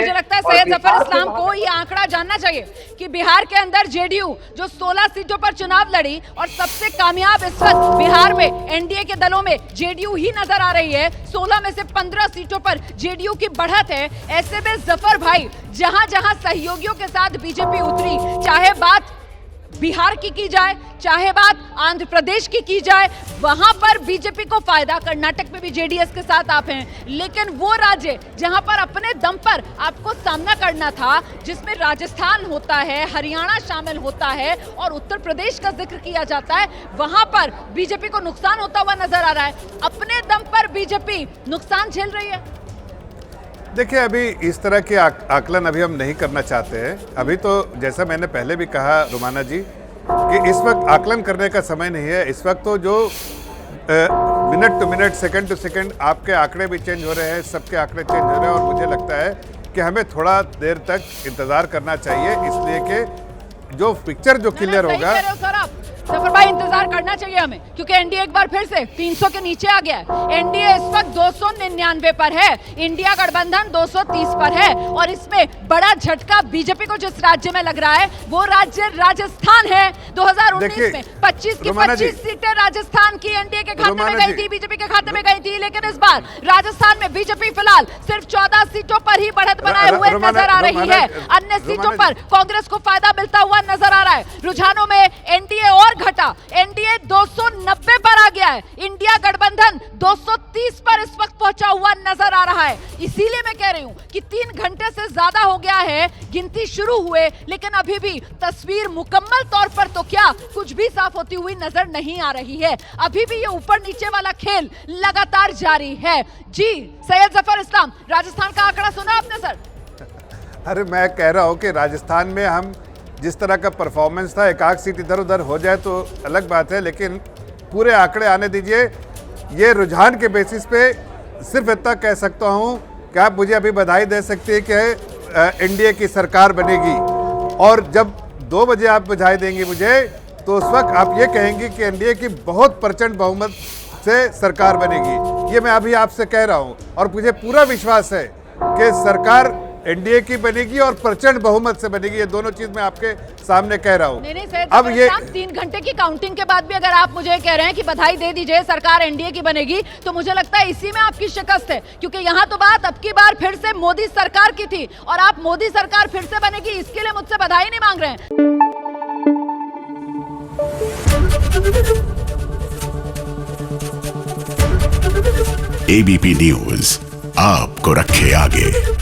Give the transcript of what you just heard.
मुझे लगता है सैयद जफर इस्लाम को ये आंकड़ा जानना चाहिए कि बिहार के अंदर जेडीयू जो 16 सीटों पर चुनाव लड़ी और सबसे कामयाब इस वक्त बिहार में एनडीए के दलों में जेडीयू ही नजर आ रही है। 16 में से 15 सीटों पर जेडीयू की बढ़त है। ऐसे में जफर भाई जहां जहां सहयोगियों के साथ बीजेपी उतरी, चाहे बात बिहार की जाए, चाहे बात आंध्र प्रदेश की जाए, वहां पर बीजेपी को फायदा। कर्नाटक में भी जेडीएस के साथ आप हैं, लेकिन वो राज्य जहां पर अपने दम पर आपको सामना करना था, जिसमें राजस्थान होता है, हरियाणा शामिल होता है और उत्तर प्रदेश का जिक्र किया जाता है, वहां पर बीजेपी को नुकसान होता हुआ नजर आ रहा है। अपने दम पर बीजेपी नुकसान झेल रही है। देखिए, अभी इस तरह के आकलन अभी हम नहीं करना चाहते हैं। अभी तो जैसा मैंने पहले भी कहा रुमाना जी कि इस वक्त आकलन करने का समय नहीं है। इस वक्त तो जो minute to minute, second to second आपके आंकड़े भी चेंज हो रहे हैं, सबके आंकड़े चेंज हो रहे हैं और मुझे लगता है कि हमें थोड़ा देर तक इंतज़ार करना चाहिए, इसलिए कि जो पिक्चर जो क्लियर होगा। जफर भाई, इंतजार करना चाहिए हमें, क्योंकि एनडीए एक बार फिर से 300 के नीचे आ गया है। एनडीए इस वक्त 299 पर है, इंडिया गठबंधन 230 पर है और इसमें बड़ा झटका बीजेपी को जिस राज्य में लग रहा है वो राज्य राजस्थान है। 2019 में 25 की 25 सीटें राजस्थान की एनडीए के खाते में गई थी, बीजेपी के खाते में गई थी, लेकिन इस बार राजस्थान में बीजेपी फिलहाल सिर्फ 14 सीटों पर ही बढ़त बनाए हुए नजर आ रही है। अन्य सीटों पर कांग्रेस को फायदा मिलता हुआ नजर आ रहा है। रुझानों में एनडीए और घटा, एनडीए 290 पर आ गया है, इंडिया गठबंधन 230 पर इस वक्त पहुंचा हुआ नजर आ रहा है। इसीलिए मैं कह रही हूं कि 3 घंटे से ज्यादा हो गया है गिनती शुरू हुए, लेकिन अभी भी तस्वीर मुकम्मल तौर पर तो क्या कुछ भी साफ होती हुई नजर नहीं आ रही है। अभी भी ये ऊपर नीचे वाला खेल लगातार जारी है। जी सैयद जफर इस्लाम, राजस्थान का आंकड़ा सुना आपने सर? अरे मैं कह रहा हूँ कि राजस्थान में हम जिस तरह का परफॉर्मेंस था, एक आध सीट इधर उधर हो जाए तो अलग बात है, लेकिन पूरे आंकड़े आने दीजिए। ये रुझान के बेसिस पे सिर्फ इतना कह सकता हूँ कि आप मुझे अभी बधाई दे सकते हैं कि एनडीए की सरकार बनेगी, और जब 2 बजे आप बधाई देंगे मुझे तो उस वक्त आप ये कहेंगे कि एनडीए की बहुत प्रचंड बहुमत से सरकार बनेगी। ये मैं अभी आपसे कह रहा हूँ और मुझे पूरा विश्वास है कि सरकार एनडीए की बनेगी और प्रचंड बहुमत से बनेगी। ये दोनों चीज मैं आपके सामने कह रहा हूँ। नहीं, अब ये 3 घंटे की काउंटिंग के बाद भी अगर आप मुझे कह रहे हैं कि बधाई दे दीजिए, सरकार एनडीए की बनेगी, तो मुझे लगता है इसी में आपकी शिकस्त है, क्योंकि यहाँ तो बात अब की बार फिर से मोदी सरकार की थी और आप मोदी सरकार फिर से बनेगी इसके लिए मुझसे बधाई नहीं मांग रहे हैं। एबीपी न्यूज आपको रखे आगे।